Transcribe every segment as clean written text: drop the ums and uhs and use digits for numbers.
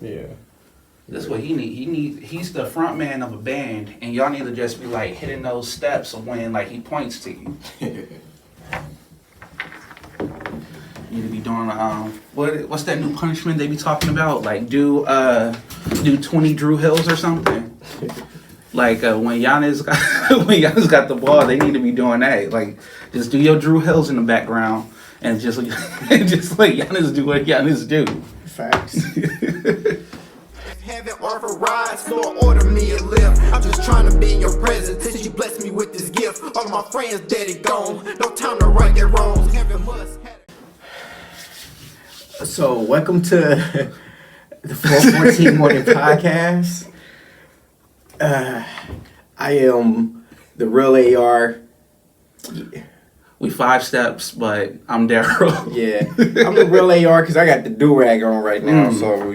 Yeah. That's what he need. He's the front man of a band, and y'all need to just be like hitting those steps when like he points to you. You need to be doing what's that new punishment they be talking about? Like do 20 Drew Hills or something. Like when Giannis got the ball, they need to be doing that. Like just do your Drew Hills in the background and just just let Giannis do what Giannis do. Facts. Having Horford rides, Lord order me a lift. I'm just trying to be in your presence since you blessed me with this gift. All of my friends dead and gone, no time to right their wrongs. Heaven must have. So, welcome to the 414 Morning Podcast. I am the real AR. We 5 steps, but I'm Daryl. Yeah, I'm the real AR because I got the do-rag on right now. So,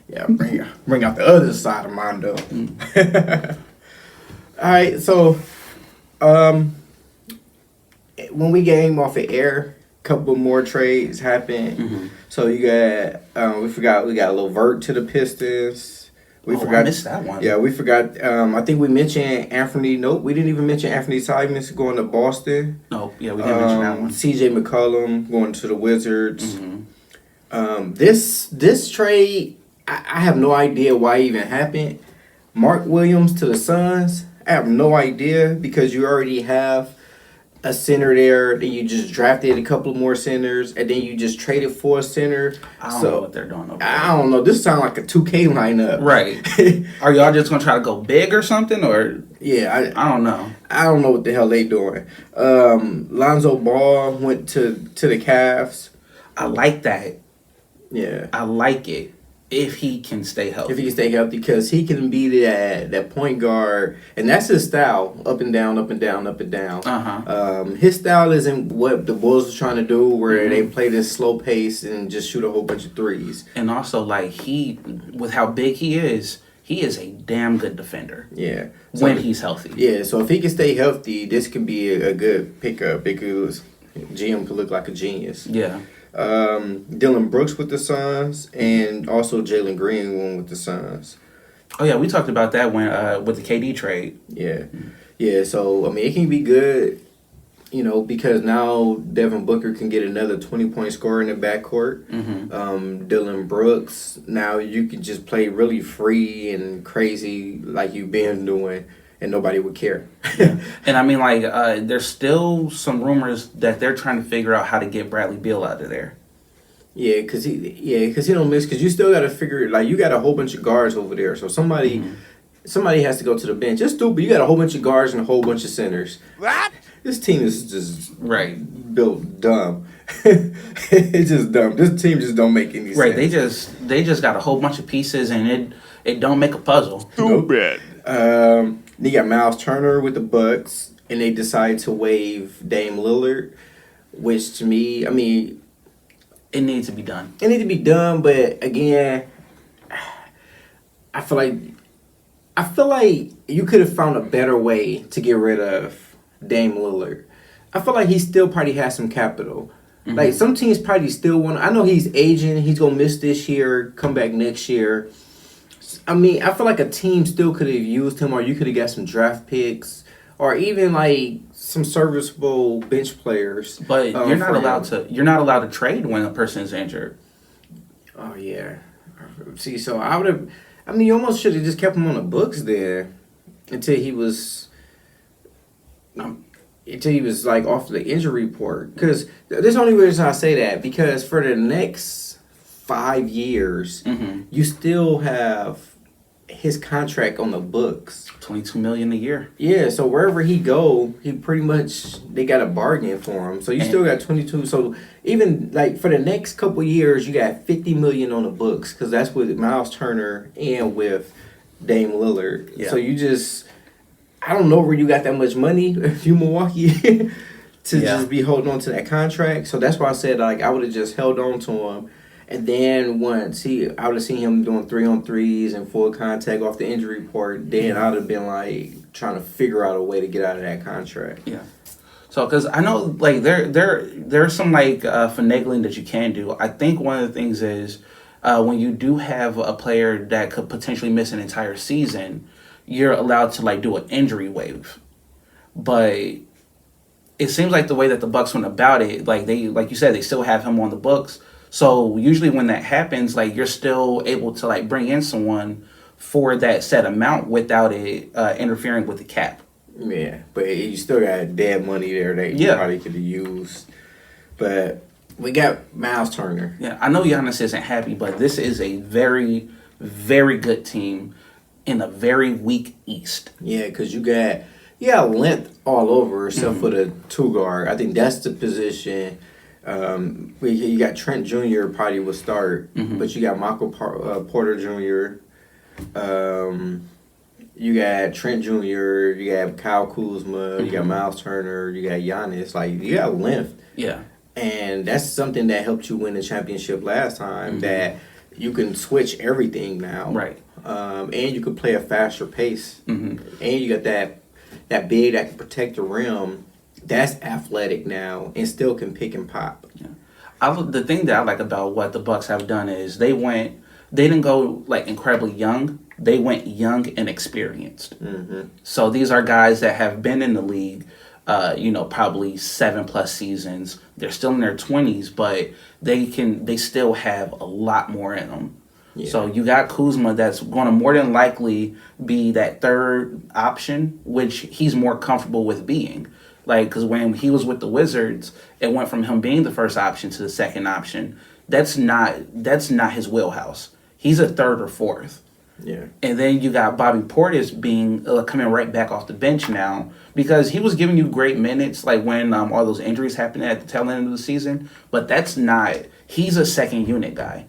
yeah, bring out the other side of mine, though. All right, so when we came off the air, a couple more trades happened. Mm-hmm. So you got we got a little vert to the Pistons. I missed that one. Yeah, we forgot. I think we mentioned Anthony. Nope, we didn't even mention Anthony Simons going to Boston. No, yeah, we didn't mention that one. CJ McCollum going to the Wizards. Mm-hmm. This trade, I have no idea why it even happened. Mark Williams to the Suns, I have no idea because you already have a center there. Then you just drafted a couple more centers, and then you just traded for a center. I don't know what they're doing over there. I don't know. This sounds like a 2K lineup. Right. Are y'all just going to try to go big or something? Or Yeah, I don't know. I don't know what the hell they doing. Lonzo Ball went to the Cavs. I like that. Yeah. I like it if he can stay healthy. If he can stay healthy, because he can be that point guard, and that's his style, up and down, up and down, up and down. His style isn't what the Bulls are trying to do, where they play this slow pace and just shoot a whole bunch of threes. And also, like, with how big he is a damn good defender. Yeah. When he's healthy. Yeah, so if he can stay healthy, this can be a good pickup because GM could look like a genius. Yeah. Dylan Brooks with the Suns, and also Jalen Green went with the Suns. Oh yeah, we talked about that when with the KD trade. Yeah. So I mean, it can be good, because now Devin Booker can get another 20-point scorer in the backcourt. Dylan Brooks, now you can just play really free and crazy like you've been doing, and nobody would care. And I mean, like, there's still some rumors that they're trying to figure out how to get Bradley Beal out of there. Yeah, because he don't miss. Because you still got to figure, like, you got a whole bunch of guards over there. So somebody has to go to the bench. It's stupid. You got a whole bunch of guards and a whole bunch of centers. What? This team is just built dumb. It's just dumb. This team just don't make any sense. Right. They just got a whole bunch of pieces, and it don't make a puzzle. Stupid. They got Miles Turner with the Bucks, and they decide to waive Dame Lillard, which to me, I mean, it needs to be done. It needs to be done, but again, I feel like you could have found a better way to get rid of Dame Lillard. I feel like he still probably has some capital. Like, some teams probably still want. I know he's aging. He's gonna miss this year, come back next year. I mean, I feel like a team still could have used him, or you could have got some draft picks, or even like some serviceable bench players. But you're not allowed to trade when a person is injured. Oh yeah. See, so you almost should have just kept him on the books there until he was like off the injury report. Because there's the only reason I say that, because for the next 5 years, you still have his contract on the books. $22 million a year. Yeah, so wherever he go, he pretty much, they got a bargain for him. So you still got 22. So even like for the next couple years, you got $50 million on the books, because that's with Miles Turner and with Dame Lillard. Yeah. So you just, I don't know where you got that much money if you Milwaukee to just be holding on to that contract. So that's why I said, like, I would have just held on to him. And then once I would have seen him doing 3-on-3s and full contact off the injury report, then I would have been like trying to figure out a way to get out of that contract. Yeah. So, because I know, like, there's some, like, finagling that you can do. I think one of the things is when you do have a player that could potentially miss an entire season, you're allowed to like do an injury waive. But it seems like the way that the Bucks went about it, like you said, they still have him on the books. So usually when that happens, like you're still able to like bring in someone for that set amount without it interfering with the cap. Yeah, but you still got dead money there that you probably could have used. But we got Miles Turner. Yeah, I know Giannis isn't happy, but this is a very, very good team in a very weak East. Yeah, because you got length all over except for the 2 guard. I think that's the position. You got Trent Jr. probably will start, but you got Michael Porter Jr. You got Trent Jr., you got Kyle Kuzma, you got Miles Turner, you got Giannis. Like, you got length. Yeah. And that's something that helped you win the championship last time, that you can switch everything now. Right. And you can play a faster pace. And you got that big that can protect the rim. That's athletic now and still can pick and pop. Yeah. The thing that I like about what the Bucks have done is they didn't go like incredibly young. They went young and experienced. So these are guys that have been in the league, probably 7+ seasons. They're still in their 20s, but they still have a lot more in them. Yeah. So you got Kuzma that's going to more than likely be that third option, which he's more comfortable with being. Like, because when he was with the Wizards, it went from him being the first option to the second option. That's not his wheelhouse. He's a third or fourth. Yeah. And then you got Bobby Portis coming right back off the bench now because he was giving you great minutes like when all those injuries happened at the tail end of the season. But he's a second unit guy.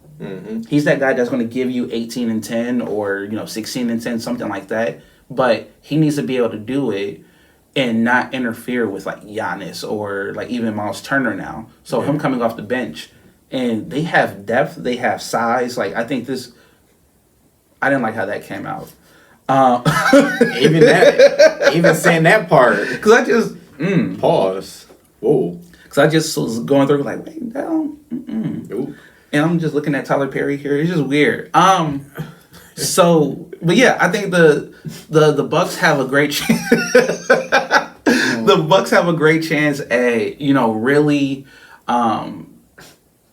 He's that guy that's going to give you 18 and 10 or 16 and 10, something like that. But he needs to be able to do it and not interfere with like Giannis or like even Miles Turner now. So him coming off the bench, and they have depth, they have size. Like I didn't like how that came out. Even saying that part, because I just pause. Whoa. Because I just was going through like, wait, no, and I'm just looking at Tyler Perry here. It's just weird. So, but yeah, I think the Bucks have a great chance. The Bucks have a great chance at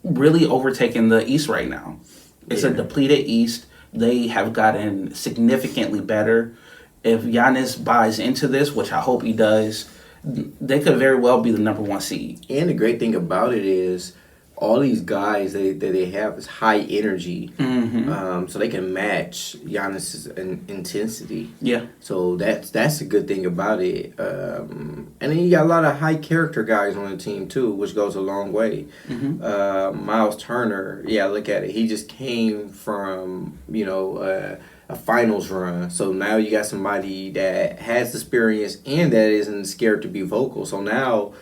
really overtaking the East right now. It's a depleted East. They have gotten significantly better. If Giannis buys into this, which I hope he does, they could very well be the number 1 seed. And the great thing about it is all these guys that they have is high energy, so they can match Giannis's intensity. Yeah. So that's a good thing about it. And then you got a lot of high character guys on the team too, which goes a long way. Miles Turner, look at it. He just came from a finals run, so now you got somebody that has experience and that isn't scared to be vocal. So now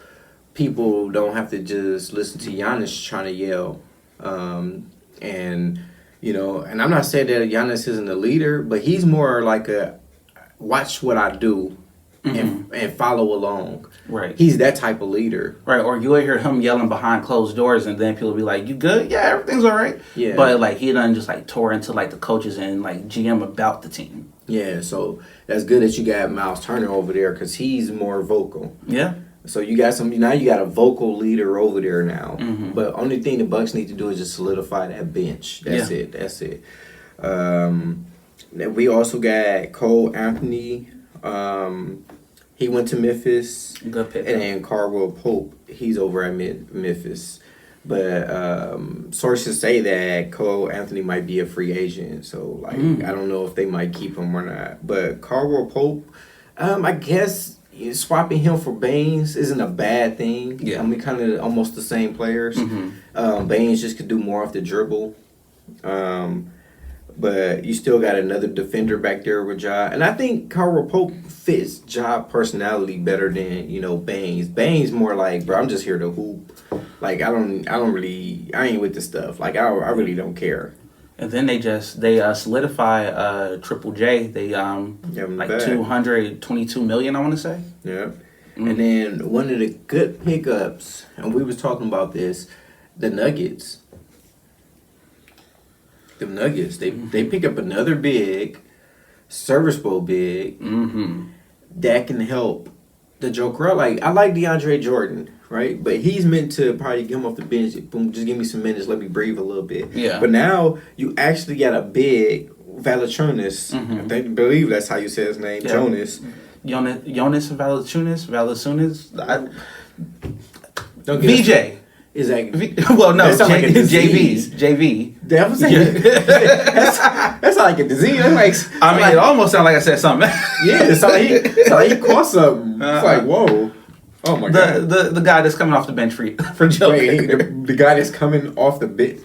people don't have to just listen to Giannis trying to yell. And I'm not saying that Giannis isn't a leader, but he's more like a watch what I do and follow along. Right. He's that type of leader. Right. Or you'll hear him yelling behind closed doors and then people will be like, you good? Yeah, everything's all right. Yeah. But like he done just like tore into like the coaches and like GM about the team. Yeah. So that's good that you got Miles Turner over there because he's more vocal. Yeah. So you got you got a vocal leader over there now. But only thing the Bucks need to do is just solidify that bench. That's it. We also got Cole Anthony. He went to Memphis. Good pick. And then Caldwell Pope, he's over at Memphis. But sources say that Cole Anthony might be a free agent. So I don't know if they might keep him or not. But Caldwell Pope, I guess swapping him for Baines isn't a bad thing. Yeah. I mean, kind of almost the same players. Baines just could do more off the dribble. But you still got another defender back there with Ja. And I think Caldwell Pope fits Ja personality better than, Baines. Baines more like, bro, I'm just here to hoop. Like, I ain't with the stuff. Like, I really don't care. And then they solidify Triple J. They like $222 million, I want to say. Yeah. And then one of the good pickups, and we was talking about this, the Nuggets. the Nuggets. They pick up another big, serviceable big that can help the Joker out. Like, I like DeAndre Jordan, right? But he's meant to probably get him off the bench. Boom, just give me some minutes, let me breathe a little bit. Yeah. But now you actually got a big Valanciunas. I believe that's how you say his name, Jonas. Jonas Valanciunas. Don't get VJ. Is that Well, no, that sound like a disease. JV. That was like, that's like a disease. That's like, I mean, it almost sounded like I said something. yeah, it's like he caught something. It's like, whoa. Oh my god. The guy that's coming off the bench for Joker. Wait, the guy that's coming off the bench.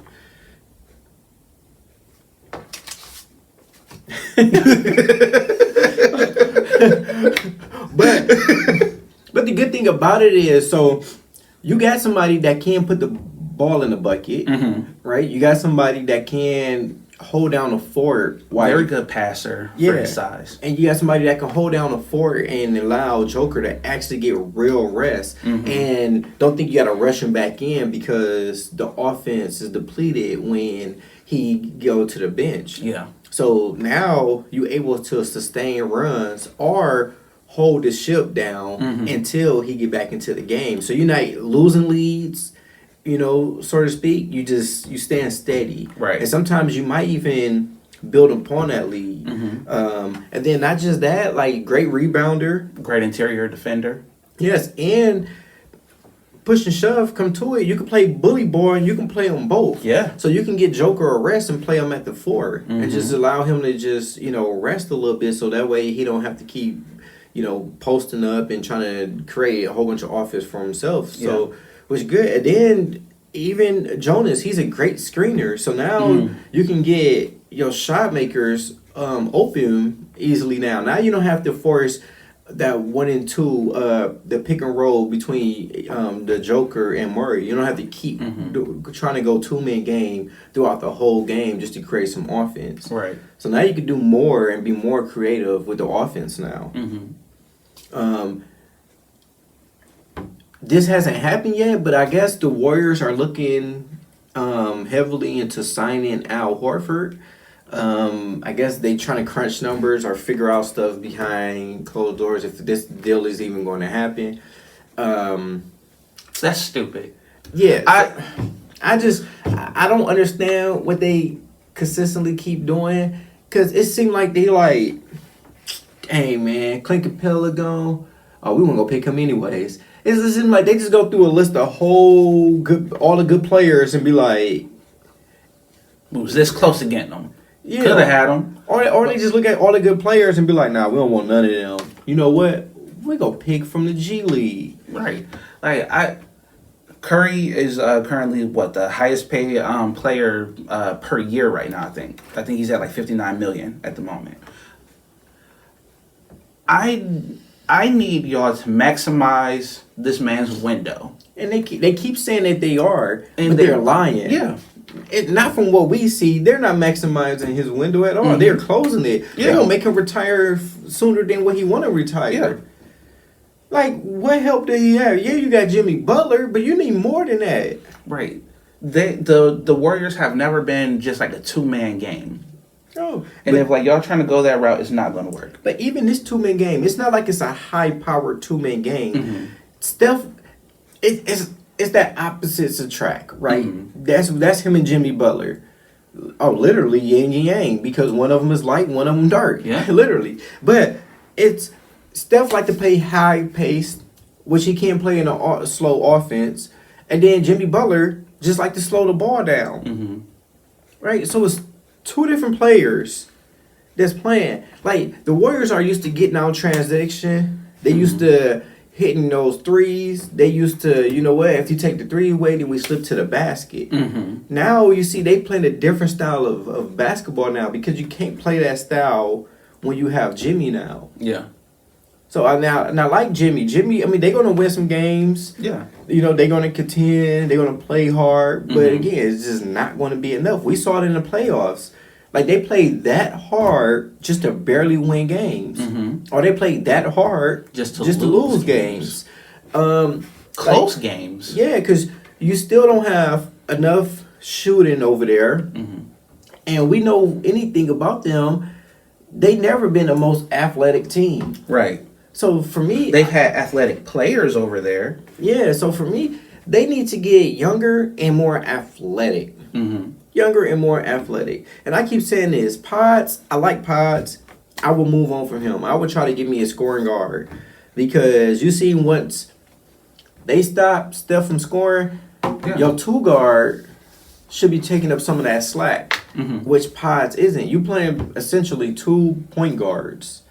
but the good thing about it is, so you got somebody that can put the ball in the bucket, right? You got somebody that can hold down a fort. Very good passer for his size. And you got somebody that can hold down a fort and allow Joker to actually get real rest. And don't think you got to rush him back in because the offense is depleted when he go to the bench. Yeah. So now you're able to sustain runs or hold the ship down until he get back into the game. So you're not losing leads, so to speak. You stand steady. Right. And sometimes you might even build upon that lead. And then not just that, like great rebounder. Great interior defender. Yes, and push and shove, come to it. You can play bully boy and you can play them both. Yeah. So you can get Joker a rest and play him at the 4 and just allow him to just, rest a little bit so that way he don't have to keep, posting up and trying to create a whole bunch of offense for himself. So which is good. And then even Jonas, he's a great screener. So now you can get your shot makers open easily now. Now you don't have to force that 1 and 2, the pick and roll between the Joker and Murray. You don't have to keep trying to go 2-man game throughout the whole game just to create some offense. Right. So now you can do more and be more creative with the offense now. This hasn't happened yet, but I guess the Warriors are looking heavily into signing Al Horford. I guess they trying to crunch numbers or figure out stuff behind closed doors if this deal is even going to happen. That's stupid. Yeah, I don't understand what they consistently keep doing because it seemed like they like, hey man, Clint Capella gone. Oh, we want to go pick him anyways. It seems like they just go through a list of all the good players and be like, we was this close to getting them. Yeah. Could have had them. Or they just look at all the good players and be like, nah, we don't want none of them. You know what? We go pick from the G League. Right. Curry is currently the highest paid player per year right now. I think he's at like $59 million at the moment. I need y'all to maximize this man's window. And they keep saying that they are, and but they're lying. Yeah. Not from what we see. They're not maximizing his window at all. They're closing it. Yeah. They're going to make him retire sooner than what he want to retire. Yeah. Like, what help did he have? Yeah, you got Jimmy Butler, but you need more than that. Right. The Warriors have never been just like a 2-man game. Oh, and if y'all trying to go that route, it's not going to work. But even this 2-man game, it's not like it's a high-powered 2-man game. Steph, it's that opposites attract, right? That's him and Jimmy Butler. Oh, literally yin and yang because one of them is light, one of them dark. Yeah, literally. But it's Steph like to play high pace, which he can't play in a slow offense, and then Jimmy Butler just like to slow the ball down. Right, so it's 2 different players that's playing. Like, the Warriors are used to getting out transition. They used to hitting those threes. They used to, if you take the 3 away, then we slip to the basket. Now, you see, they playing a different style of basketball now because you can't play that style when you have Jimmy now. Yeah. So, now like Jimmy, I mean, they're going to win some games. Yeah. They're going to contend. They're going to play hard. But, again, it's just not going to be enough. We saw it in the playoffs. Like, they played that hard just to barely win games. Or they played that hard just to lose games. Close games. Yeah, because you still don't have enough shooting over there. And we know anything about them, they never been the most athletic team. Right. So for me, They've had athletic players over there. yeah. So for me, they need to get younger and more athletic. Mm-hmm. Younger and more athletic. And I keep saying this, Pods, I like Pods. I will move on from him. I would try to give me a scoring guard. Because you see once they stop Steph from scoring, your 2 guard should be taking up some of that slack, which Pods isn't. You playing essentially 2 point guards.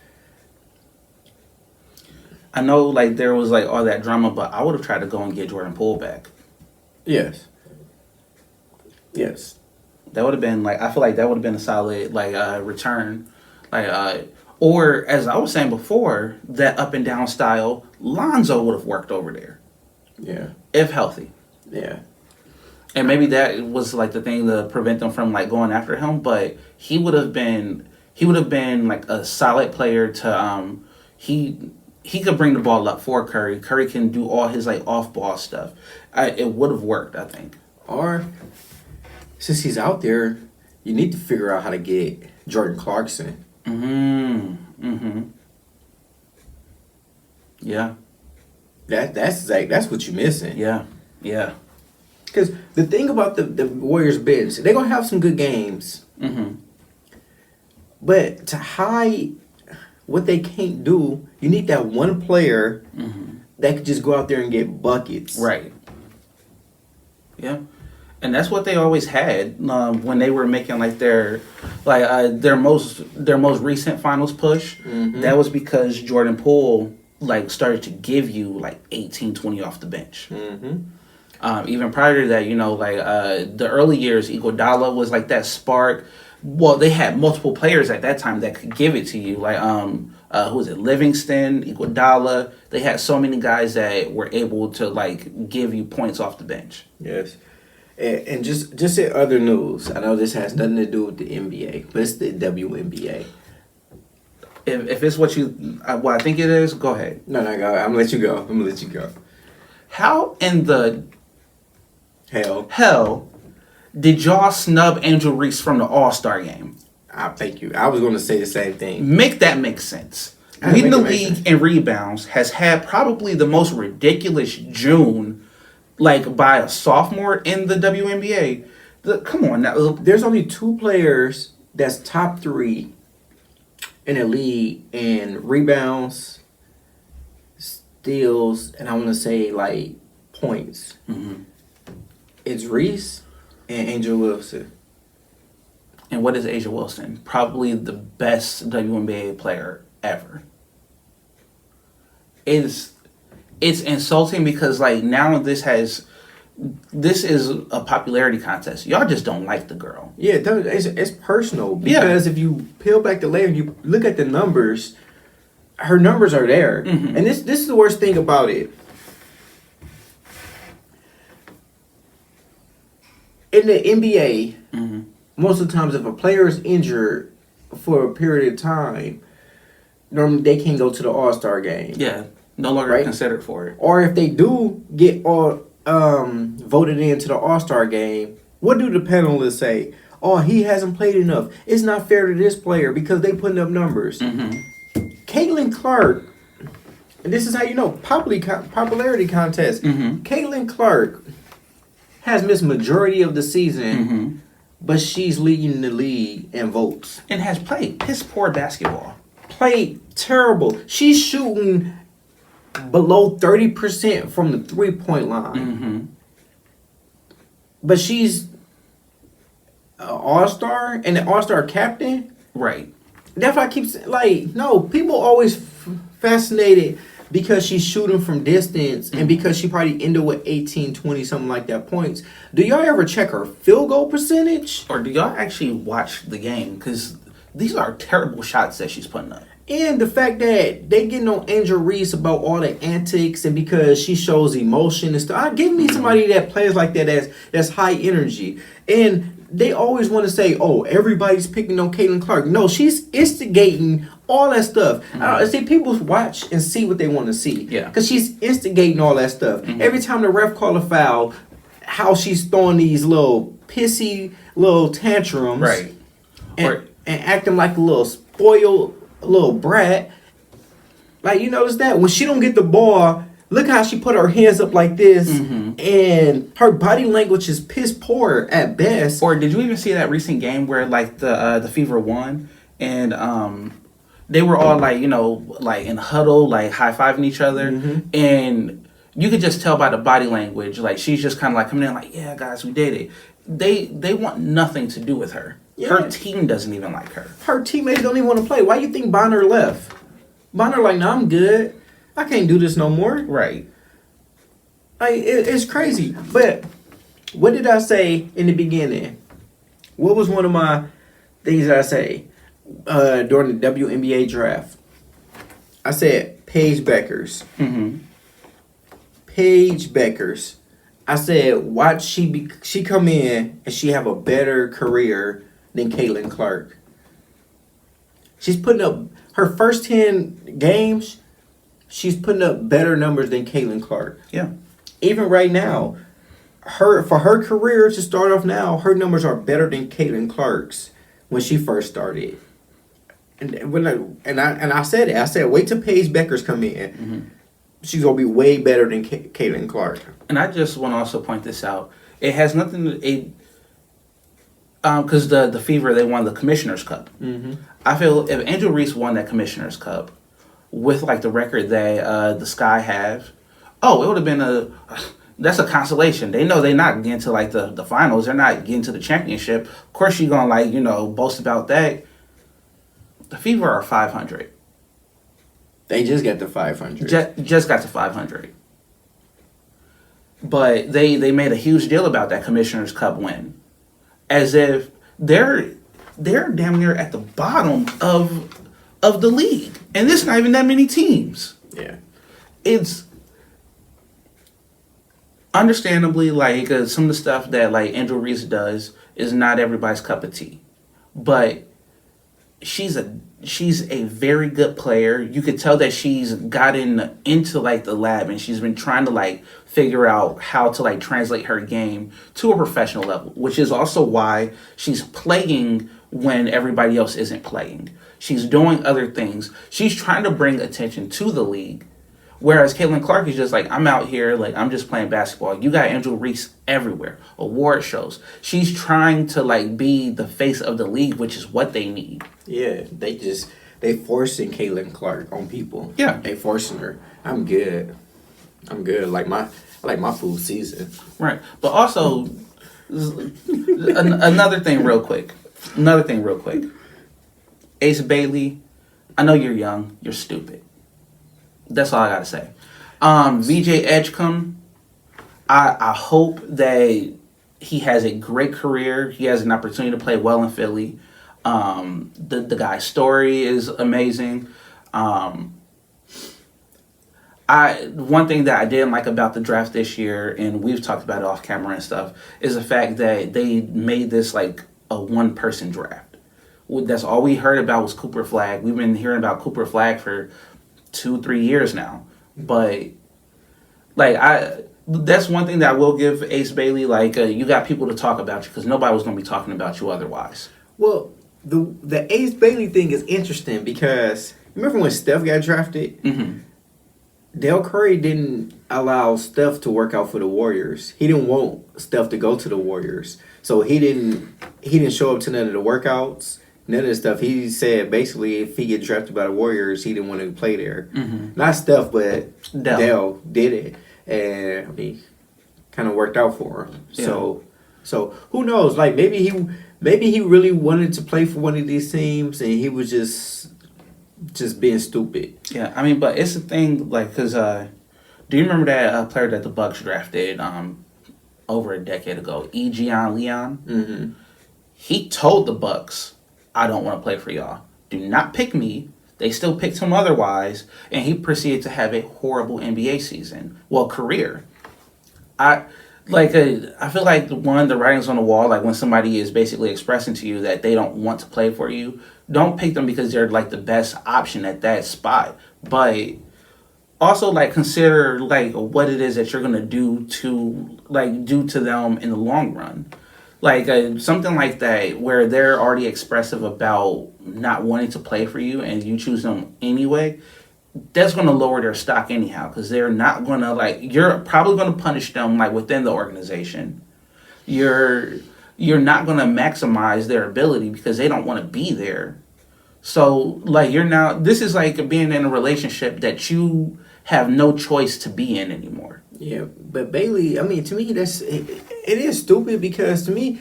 I know, like, there was, like, all that drama, but I would have tried to go and get Jordan Poole back. Yes. Yes. That would have been, like, I feel like that would have been a solid, like, return. Like, or, as I was saying before, that up and down style, Lonzo would have worked over there. Yeah. If healthy. Yeah. And maybe that was, like, the thing to prevent them from, like, going after him, but he would have been, like, a solid player to, he could bring the ball up for Curry. Curry can do all his, like, off-ball stuff. It would have worked, I think. Or, since he's out there, you need to figure out how to get Jordan Clarkson. Yeah. That's what you're missing. Yeah. Yeah. Because the thing about the Warriors bench, they're going to have some good games. But to hide what they can't do, you need that one player that could just go out there and get buckets. Right. Yeah. And that's what they always had when they were making like their most recent finals push. That was because Jordan Poole like started to give you like 18, 20 off the bench. Even prior to that, you know, like the early years, Iguodala was like that spark. Well, they had multiple players at that time that could give it to you. Like who was it? Livingston, Iguodala. They had so many guys that were able to like give you points off the bench. Yes. And just in other news, I know this has nothing to do with the NBA, but it's the WNBA. If it's what I think it is, go ahead. No, go. I'm gonna let you go. How in the hell did y'all snub Angel Reese from the All-Star game? Thank you. I was going to say the same thing. Make that make sense. Leading the league in rebounds, has had probably the most ridiculous June, like by a sophomore in the WNBA. Come on now. There's only 2 players that's top 3 in the league in rebounds, steals, and I want to say like points. It's Reese and Angel Wilson. And what is Angel Wilson? Probably the best WNBA player ever. It's insulting because like now this is a popularity contest. Y'all just don't like the girl. Yeah, it's personal because if you peel back the layer and you look at the numbers, her numbers are there. And this is the worst thing about it. In the NBA, most of the times if a player is injured for a period of time, normally they can't go to the All-Star game. Yeah, no longer considered for it. Or if they do get voted into the All-Star game, what do the panelists say? Oh, he hasn't played enough. It's not fair to this player because they putting up numbers. Caitlin Clark, and this is how you know, popularity contest. Caitlin Clark has missed majority of the season, but she's leading the league in votes. And has played piss poor basketball. Played terrible. She's shooting below 30% from the 3-point line. But she's an all-star and an all-star captain. Right. That's why I keep saying, like, no, people always fascinated because she's shooting from distance and because she probably ended with 18, 20, something like that points. Do y'all ever check her field goal percentage? Or do y'all actually watch the game? Because these are terrible shots that she's putting up. And the fact that they getting on Angel Reese about all the antics and because she shows emotion and stuff. Give me somebody that plays like that that's high energy. And they always want to say, oh, everybody's picking on Caitlin Clark. No, she's instigating all that stuff. See, people watch and see what they want to see. Yeah. Because she's instigating all that stuff. Every time the ref call a foul, how she's throwing these little pissy little tantrums. Right. and acting like a little spoiled little brat. Like, you notice that when she don't get the ball, look how she put her hands up like this, and her body language is piss poor at best. Or did you even see that recent game where like the Fever won and they were all like, you know, like in huddle, like high fiving each other, and you could just tell by the body language, like she's just kind of like coming in like, yeah, guys, we did it. They want nothing to do with her. Yeah. Her team doesn't even like her. Her teammates don't even want to play. Why you think Bonner left? Bonner like, no, I'm good. I can't do this no more. Right. Like, it's crazy. But what did I say in the beginning? What was one of my things that I say during the WNBA draft? I said Paige Beckers. Paige Beckers. I said, watch she come in and she have a better career than Caitlin Clark. She's putting up her first 10 games. She's putting up better numbers than Caitlin Clark. Yeah. Even right now, for her career to start off now, her numbers are better than Caitlin Clark's when she first started. And I said it. I said, wait till Paige Beckers come in. She's gonna be way better than Caitlin Clark. And I just want to also point this out. It has nothing to because the Fever, they won the Commissioner's Cup. I feel if Angel Reese won that Commissioner's Cup with like the record that the Sky have, it would have been that's a consolation. They know they're not getting to like the finals. They're not getting to the championship. Of course, you're gonna like boast about that. The Fever are 500. They just got to 500. Just got to 500. But they made a huge deal about that Commissioner's Cup win, as if they're damn near at the bottom of the league, and there's not even that many teams. Yeah, it's understandably like some of the stuff that like Angel Reese does is not everybody's cup of tea, but she's a very good player. You could tell that she's gotten into like the lab and she's been trying to like figure out how to like translate her game to a professional level, which is also why she's playing when everybody else isn't playing. She's doing other things. She's trying to bring attention to the league. Whereas Caitlin Clark is just like, I'm out here, like, I'm just playing basketball. You got Angel Reese everywhere, award shows. She's trying to, like, be the face of the league, which is what they need. Yeah, they forcing Caitlin Clark on people. Yeah. They forcing her. I'm good. Like my food season. Right. But also, another thing real quick. Ace Bailey, I know you're young. You're stupid. That's all I gotta say. VJ Edgecombe, I hope that he has a great career. He has an opportunity to play well in Philly. The guy's story is amazing. One thing that I didn't like about the draft this year, and we've talked about it off camera and stuff, is the fact that they made this like a one-person draft. That's all we heard about was Cooper Flagg. We've been hearing about Cooper Flagg for 2-3 years now, but like that's one thing that I will give Ace Bailey. Like you got people to talk about you because nobody was going to be talking about you otherwise. Well, the Ace Bailey thing is interesting because remember when Steph got drafted? Del Curry didn't allow Steph to work out for the Warriors. He didn't want Steph to go to the Warriors, so he didn't show up to none of the workouts. None of the stuff. He said basically if he get drafted by the Warriors, he didn't want to play there. Not Steph, but Dell did it, and I mean, kind of worked out for him. Yeah. So who knows? Like maybe he really wanted to play for one of these teams, and he was just being stupid. Yeah, I mean, but it's the thing, like, because do you remember that player that the Bucks drafted over a decade ago, Egion Leon? He told the Bucks, I don't want to play for y'all. Do not pick me. They still picked him otherwise, and he proceeded to have a horrible NBA season. Well, career. I feel like the writing's on the wall, like when somebody is basically expressing to you that they don't want to play for you, don't pick them because they're like the best option at that spot. But also like consider like what it is that you're gonna do to them in the long run. Like something like that, where they're already expressive about not wanting to play for you, and you choose them anyway. That's going to lower their stock anyhow, because they're not going to like. You're probably going to punish them like within the organization. You're not going to maximize their ability because they don't want to be there. So like this is like being in a relationship that you have no choice to be in anymore. Yeah, but Bailey, I mean, to me, it is stupid because to me,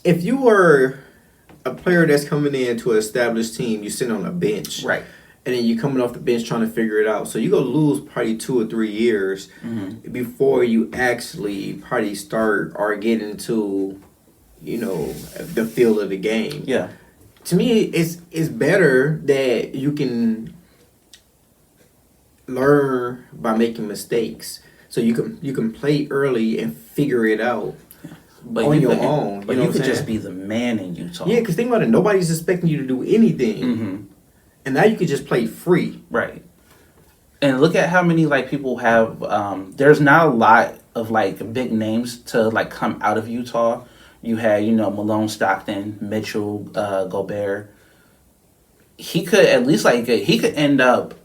if you were a player that's coming into an established team, you sit on a bench, Right. and then you're coming off the bench trying to figure it out. So you go lose probably 2 or 3 years before you actually probably start or get into, the feel of the game. Yeah. To me, it's better that you can learn by making mistakes, so you can play early and figure it out on your own. But you could just be the man in Utah. Yeah, because think about it, nobody's expecting you to do anything, and now you could just play free. Right. And look at how many like people have. There's not a lot of like big names to like come out of Utah. You had Malone, Stockton, Mitchell, Gobert. He could at least he could end up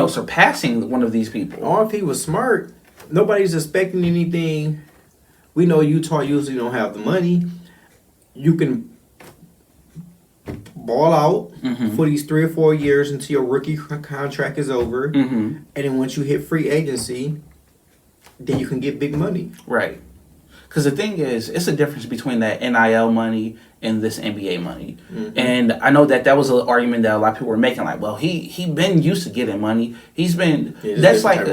surpassing one of these people. Or if he was smart, nobody's expecting anything. We know Utah usually don't have the money. You can ball out for these 3 or 4 years until your rookie contract is over. And then once you hit free agency, then you can get big money. Right. Because the thing is, it's a difference between that NIL money and this NBA money. And I know that was an argument that a lot of people were making. Like, well, he been used to getting money. He's been that's like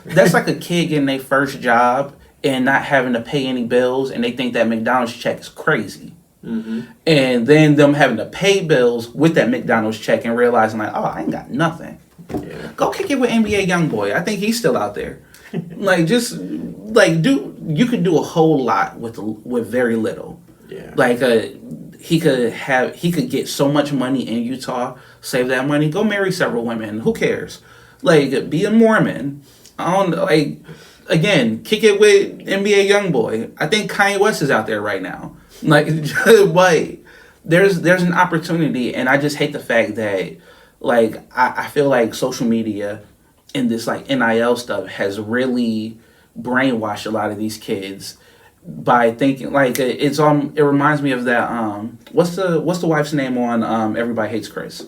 that's like a kid getting their first job and not having to pay any bills, and they think that McDonald's check is crazy. And then them having to pay bills with that McDonald's check and realizing like, oh, I ain't got nothing. Yeah. Go kick it with NBA YoungBoy. I think he's still out there. You could do a whole lot with very little. Yeah. Like he could get so much money in Utah, save that money, go marry several women. Who cares? Like be a Mormon. I don't know. Like again, kick it with NBA YoungBoy. I think Kanye West is out there right now. Like, but there's an opportunity, and I just hate the fact that like I feel like social media and this like NIL stuff has really brainwashed a lot of these kids by thinking like it reminds me of that what's the wife's name on Everybody Hates Chris?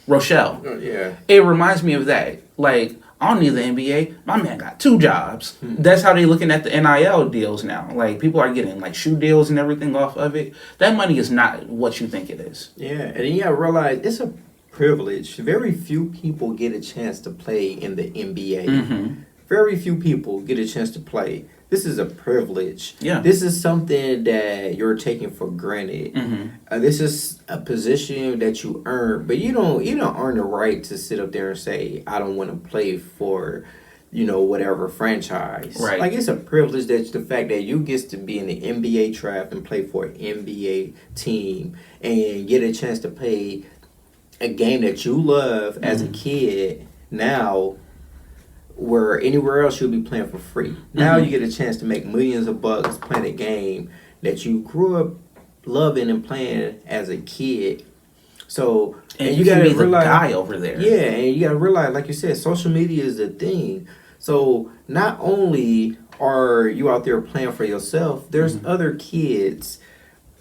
Rochelle. Yeah. It reminds me of that. Like, I don't need the NBA. My man got 2 jobs. That's how they looking at the NIL deals now. Like, people are getting like shoe deals and everything off of it. That money is not what you think it is. Yeah, and then you gotta realize it's a privilege. Very few people get a chance to play in the NBA. Very few people get a chance to play. This is a privilege. Yeah. This is something that you're taking for granted. This is a position that you earn, but you don't earn the right to sit up there and say, I don't want to play for, whatever franchise. Right. Like, it's a privilege that the fact that you get to be in the NBA draft and play for an NBA team and get a chance to play a game that you love as a kid now, where anywhere else you'll be playing for free. Now you get a chance to make millions of bucks playing a game that you grew up loving and playing as a kid. So and you gotta be the guy over there. Yeah, and you gotta realize, like you said, social media is the thing. So not only are you out there playing for yourself, there's other kids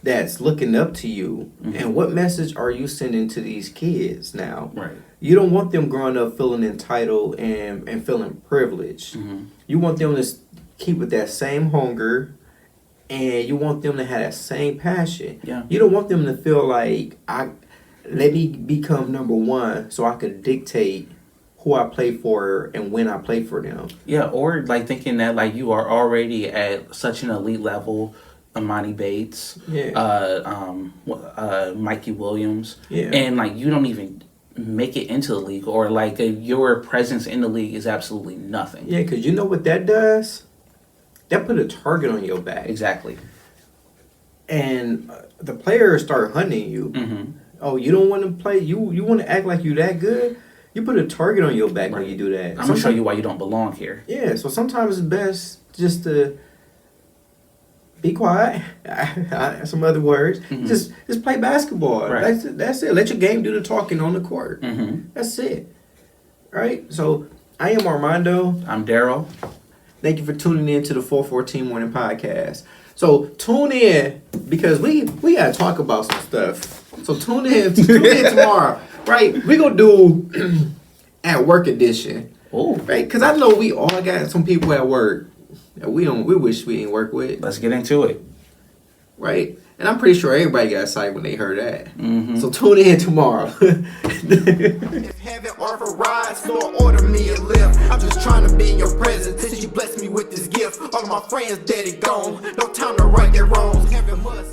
that's looking up to you. And what message are you sending to these kids now? Right. You don't want them growing up feeling entitled and feeling privileged. You want them to keep with that same hunger, and you want them to have that same passion. Yeah. You don't want them to feel like, let me become number one so I could dictate who I play for and when I play for them. Yeah, or like thinking that like you are already at such an elite level. Amani Bates, Mikey Williams, and like you don't even make it into the league, or like your presence in the league is absolutely nothing. Yeah, because you know what that does? That put a target on your back. Exactly. And the players start hunting you. Oh, you don't want to play? You want to act like you that good? You put a target on your back when you do that. I'm going to show you why you don't belong here. Yeah, so sometimes it's best just to be quiet. Some other words. Just play basketball. Right. That's it. Let your game do the talking on the court. That's it. Right? So I am Armando. I'm Daryl. Thank you for tuning in to the 414 Morning Podcast. So tune in because we gotta talk about some stuff. So tune in tomorrow. Right? We're gonna do at work edition. Oh. Right? Because I know we all got some people at work that we wish we didn't work with. Let's get into it. Right? And I'm pretty sure everybody got excited when they heard that. So tune in tomorrow. If heaven offer rides, Lord, order me a lift. I'm just trying to be in your presence since you blessed me with this gift. All of my friends dead and gone. No time to right their wrongs. Heaven must